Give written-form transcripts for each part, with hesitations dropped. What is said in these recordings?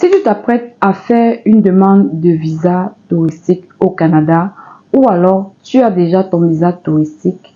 Si tu t'apprêtes à faire une demande de visa touristique au Canada, ou alors tu as déjà ton visa touristique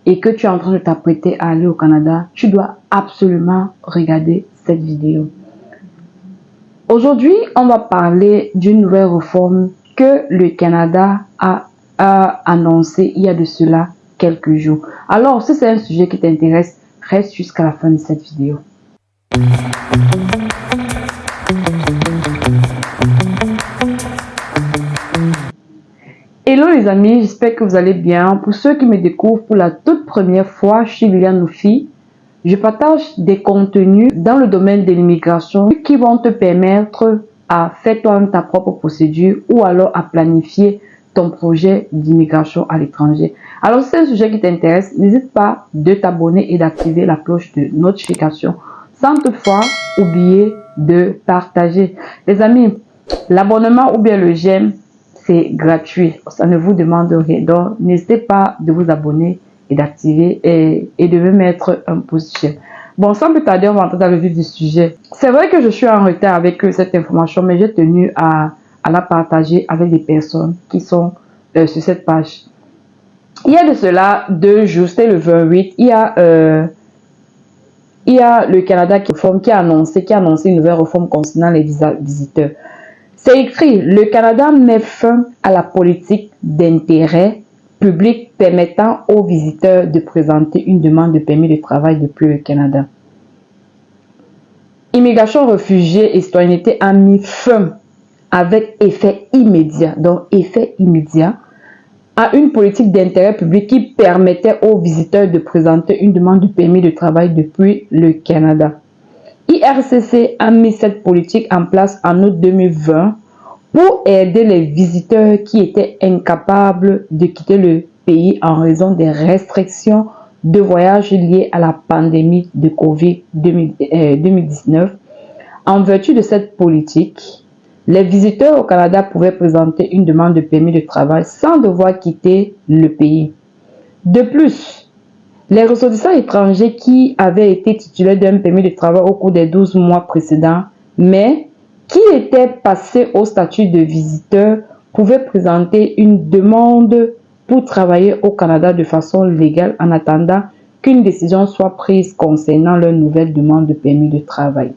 et que tu es en train de t'apprêter à aller au Canada, tu dois absolument regarder cette vidéo. Aujourd'hui, on va parler d'une nouvelle réforme que le Canada a annoncé il y a de cela quelques jours. Alors, si c'est un sujet qui t'intéresse, reste jusqu'à la fin de cette vidéo. Hello les amis, j'espère que vous allez bien. Pour ceux qui me découvrent pour la toute première fois, je suis Liliane Loufi. Je partage des contenus dans le domaine de l'immigration qui vont te permettre à faire toi-même ta propre procédure ou alors à planifier ton projet d'immigration à l'étranger. Alors si c'est un sujet qui t'intéresse, n'hésite pas de t'abonner et d'activer la cloche de notification sans toutefois oublier de partager. Les amis, l'abonnement ou bien le j'aime, c'est gratuit, ça ne vous demande rien. Donc, n'hésitez pas de vous abonner et d'activer et de me mettre un pouce j'aime. Bon, sans plus tarder, on va entrer dans le vif du sujet. C'est vrai que je suis en retard avec cette information, mais j'ai tenu à la partager avec des personnes qui sont sur cette page. Il y a de cela 2 jours, c'était le 28, il y a le Canada qui a annoncé une nouvelle réforme concernant les visas visiteurs. C'est écrit, le Canada met fin à la politique d'intérêt public permettant aux visiteurs de présenter une demande de permis de travail depuis le Canada. Immigration, réfugiés et citoyenneté a mis fin avec effet immédiat, à une politique d'intérêt public qui permettait aux visiteurs de présenter une demande de permis de travail depuis le Canada. IRCC a mis cette politique en place en août 2020 pour aider les visiteurs qui étaient incapables de quitter le pays en raison des restrictions de voyage liées à la pandémie de Covid-19. En vertu de cette politique, les visiteurs au Canada pouvaient présenter une demande de permis de travail sans devoir quitter le pays. De plus, les ressortissants étrangers qui avaient été titulaires d'un permis de travail au cours des 12 mois précédents, mais qui étaient passés au statut de visiteur, pouvaient présenter une demande pour travailler au Canada de façon légale en attendant qu'une décision soit prise concernant leur nouvelle demande de permis de travail.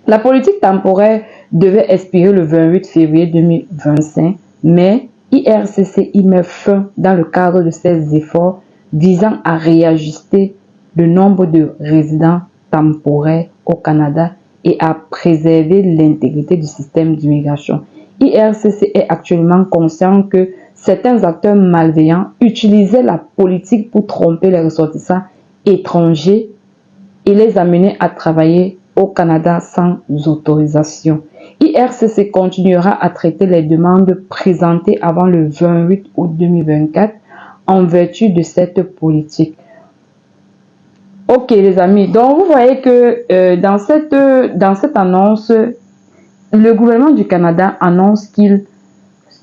La politique temporaire devait expirer le 28 février 2025, mais IRCC y met fin dans le cadre de ses efforts visant à réajuster le nombre de résidents temporaires au Canada et à préserver l'intégrité du système d'immigration. IRCC est actuellement conscient que certains acteurs malveillants utilisaient la politique pour tromper les ressortissants étrangers et les amener à travailler au Canada sans autorisation. IRCC continuera à traiter les demandes présentées avant le 28 août 2024 en vertu de cette politique. Ok les amis, donc vous voyez que dans cette annonce, le gouvernement du Canada annonce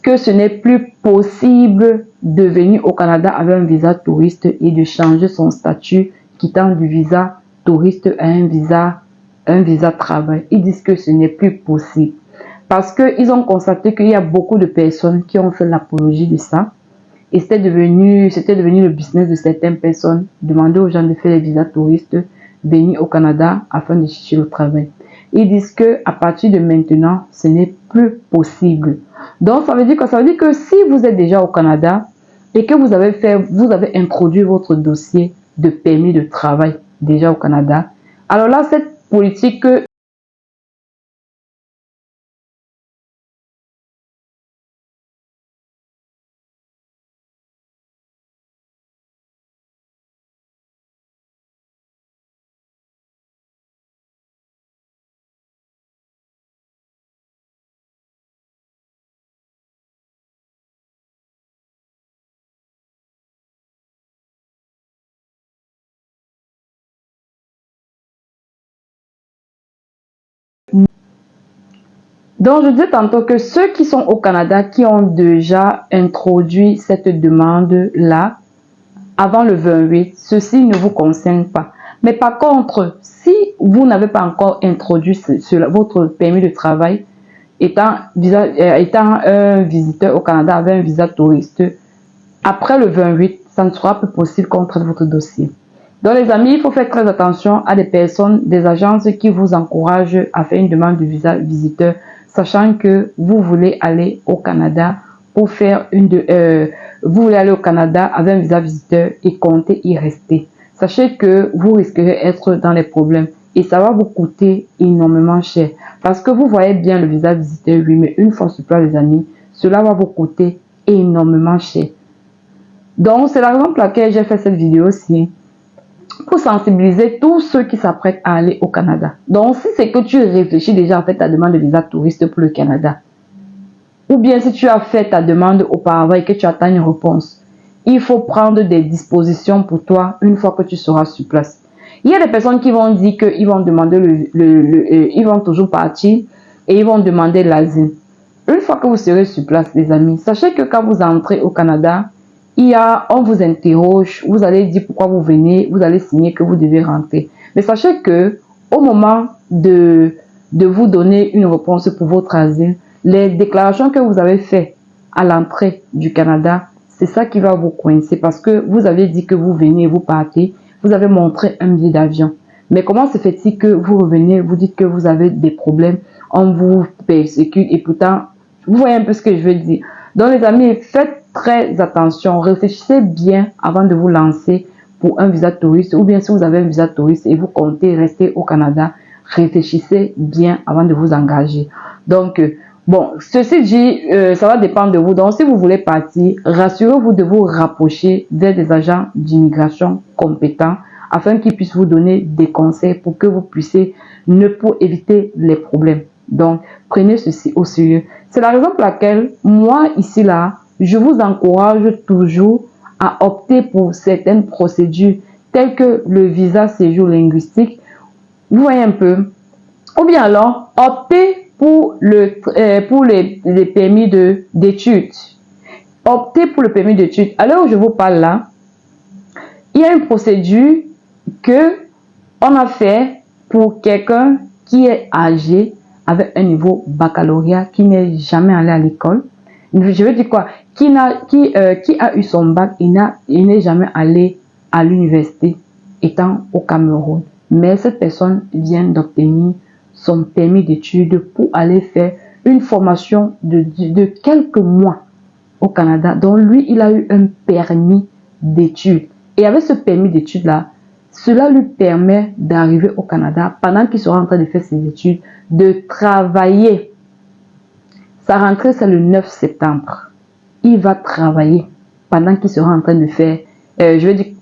que ce n'est plus possible de venir au Canada avec un visa touriste et de changer son statut quittant du visa touriste à un visa travail. Ils disent que ce n'est plus possible parce qu'ils ont constaté qu'il y a beaucoup de personnes qui ont fait l'apologie de ça. Et c'était devenu le business de certaines personnes, demander aux gens de faire les visas touristes, venir au Canada afin de chercher le travail. Ils disent que à partir de maintenant, ce n'est plus possible. Donc ça veut dire que si vous êtes déjà au Canada et que vous avez introduit votre dossier de permis de travail déjà au Canada, alors là cette politique donc, je disais tantôt que ceux qui sont au Canada, qui ont déjà introduit cette demande-là, avant le 28, ceci ne vous concerne pas. Mais par contre, si vous n'avez pas encore introduit votre permis de travail, étant un visiteur au Canada avec un visa touriste, après le 28, ça ne sera plus possible qu'on traite votre dossier. Donc les amis, il faut faire très attention à des personnes, des agences qui vous encouragent à faire une demande de visa visiteur, sachant que vous voulez aller au Canada pour faire vous voulez aller au Canada avec un visa visiteur et compter y rester. Sachez que vous risquerez d'être dans les problèmes et ça va vous coûter énormément cher. Parce que vous voyez bien le visa visiteur, oui, mais une fois sur place les amis, cela va vous coûter énormément cher. Donc c'est la raison pour laquelle j'ai fait cette vidéo aussi, pour sensibiliser tous ceux qui s'apprêtent à aller au Canada. Donc, si c'est que tu réfléchis déjà à faire ta demande de visa touriste pour le Canada, ou bien si tu as fait ta demande auparavant et que tu attends une réponse, il faut prendre des dispositions pour toi une fois que tu seras sur place. Il y a des personnes qui vont dire qu'ils vont demander ils vont toujours partir et ils vont demander l'asile. Une fois que vous serez sur place, les amis, sachez que quand vous entrez au Canada, on vous interroge, vous allez dire pourquoi vous venez, vous allez signer que vous devez rentrer. Mais sachez que au moment de vous donner une réponse pour votre asile, les déclarations que vous avez faites à l'entrée du Canada, c'est ça qui va vous coincer parce que vous avez dit que vous venez et vous partez, vous avez montré un billet d'avion. Mais comment se fait-il que vous revenez, vous dites que vous avez des problèmes, on vous persécute et pourtant, vous voyez un peu ce que je veux dire. Donc les amis, faites très attention, réfléchissez bien avant de vous lancer pour un visa touriste ou bien si vous avez un visa touriste et vous comptez rester au Canada, réfléchissez bien avant de vous engager. Donc, bon, ceci dit, ça va dépendre de vous. Donc, si vous voulez partir, rassurez-vous de vous rapprocher des agents d'immigration compétents afin qu'ils puissent vous donner des conseils pour que vous puissiez pour éviter les problèmes. Donc, prenez ceci au sérieux. C'est la raison pour laquelle, moi, ici, là, je vous encourage toujours à opter pour certaines procédures telles que le visa séjour linguistique. Vous voyez un peu. Ou bien alors, optez pour les permis d'études. Optez pour le permis d'études. À l'heure où je vous parle là, il y a une procédure que on a fait pour quelqu'un qui est âgé avec un niveau baccalauréat, qui n'est jamais allé à l'école. Je veux dire quoi? Qui a eu son bac, il n'est jamais allé à l'université étant au Cameroun. Mais cette personne vient d'obtenir son permis d'études pour aller faire une formation de quelques mois au Canada. Donc lui, il a eu un permis d'études. Et avec ce permis d'études-là, cela lui permet d'arriver au Canada pendant qu'il sera en train de faire ses études, de travailler. Sa rentrée, c'est le 9 septembre. Il va travailler pendant qu'il sera en train de faire,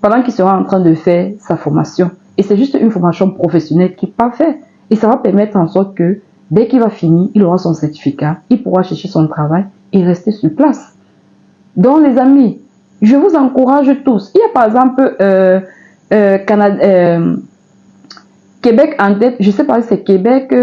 pendant qu'il sera en train de faire sa formation. Et c'est juste une formation professionnelle qu'il va faire. Et ça va permettre en sorte que dès qu'il va finir, il aura son certificat, il pourra chercher son travail et rester sur place. Donc les amis, je vous encourage tous. Il y a par exemple Québec en tête, je sais pas si c'est Québec,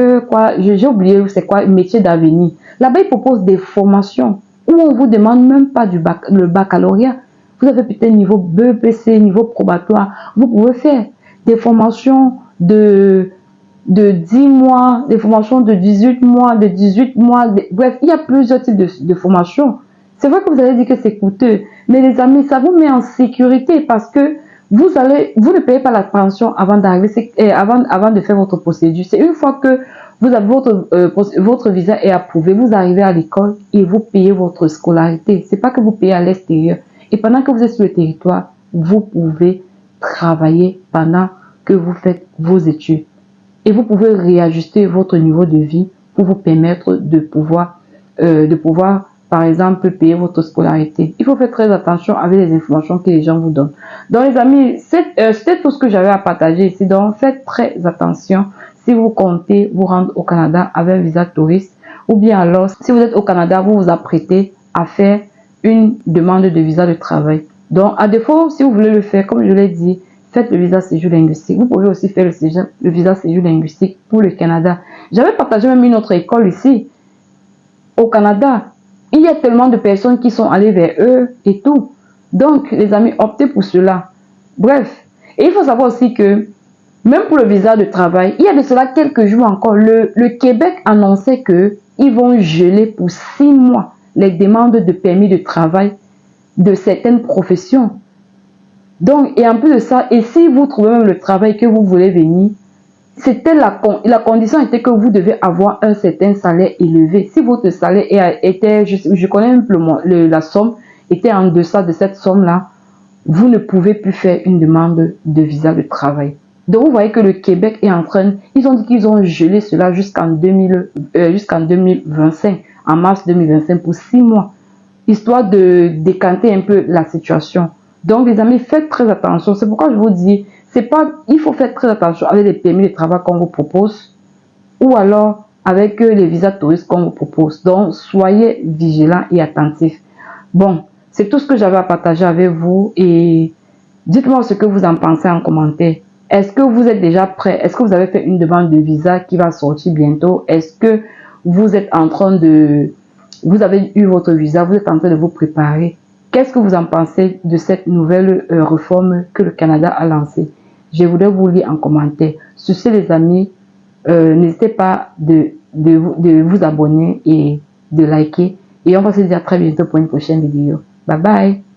j'ai oublié c'est quoi, métier d'avenir. Là-bas, ils proposent des formations où on vous demande même pas le baccalauréat. Vous avez peut-être niveau BEPC, niveau probatoire. Vous pouvez faire des formations de 10 mois, des formations de 18 mois, de 18 mois. Bref, il y a plusieurs types de formations. C'est vrai que vous allez dire que c'est coûteux, mais les amis, ça vous met en sécurité parce que vous ne payez pas la pension avant d'arriver, avant de faire votre procédure. C'est une fois que vous avez votre visa est approuvé, vous arrivez à l'école et vous payez votre scolarité. C'est pas que vous payez à l'extérieur. Et pendant que vous êtes sur le territoire, vous pouvez travailler pendant que vous faites vos études. Et vous pouvez réajuster votre niveau de vie pour vous permettre de pouvoir, par exemple, payer votre scolarité. Il faut faire très attention avec les informations que les gens vous donnent. Donc, les amis, c'était tout ce que j'avais à partager ici. Donc, faites très attention si vous comptez vous rendre au Canada avec un visa touriste. Ou bien alors, si vous êtes au Canada, vous vous apprêtez à faire une demande de visa de travail. Donc, à défaut, si vous voulez le faire, comme je l'ai dit, faites le visa séjour linguistique. Vous pouvez aussi faire le visa séjour linguistique pour le Canada. J'avais partagé même une autre école ici, au Canada. Il y a tellement de personnes qui sont allées vers eux et tout. Donc, les amis, optez pour cela. Bref, et il faut savoir aussi que Même pour le visa de travail, il y a de cela quelques jours encore, le Québec annonçait qu'ils vont geler pour 6 mois les demandes de permis de travail de certaines professions. Donc, et en plus de ça, et si vous trouvez même le travail que vous voulez venir, c'était la condition était que vous devez avoir un certain salaire élevé. Si votre salaire était, je connais un peu la somme, était en deçà de cette somme-là, vous ne pouvez plus faire une demande de visa de travail. Donc, vous voyez que le Québec est en train, ils ont dit qu'ils ont gelé cela jusqu'en 2025, en mars 2025, pour 6 mois, histoire de décanter un peu la situation. Donc, les amis, faites très attention. C'est pourquoi je vous dis, il faut faire très attention avec les permis de travail qu'on vous propose ou alors avec les visas touristes qu'on vous propose. Donc, soyez vigilants et attentifs. Bon, c'est tout ce que j'avais à partager avec vous et dites-moi ce que vous en pensez en commentaire. Est-ce que vous êtes déjà prêt? Est-ce que vous avez fait une demande de visa qui va sortir bientôt? Est-ce que vous êtes en train de... Vous avez eu votre visa, vous êtes en train de vous préparer? Qu'est-ce que vous en pensez de cette nouvelle réforme que le Canada a lancée? Je voudrais vous lire en commentaire. Sur ce, les amis, n'hésitez pas de vous abonner et de liker. Et on va se dire à très bientôt pour une prochaine vidéo. Bye bye!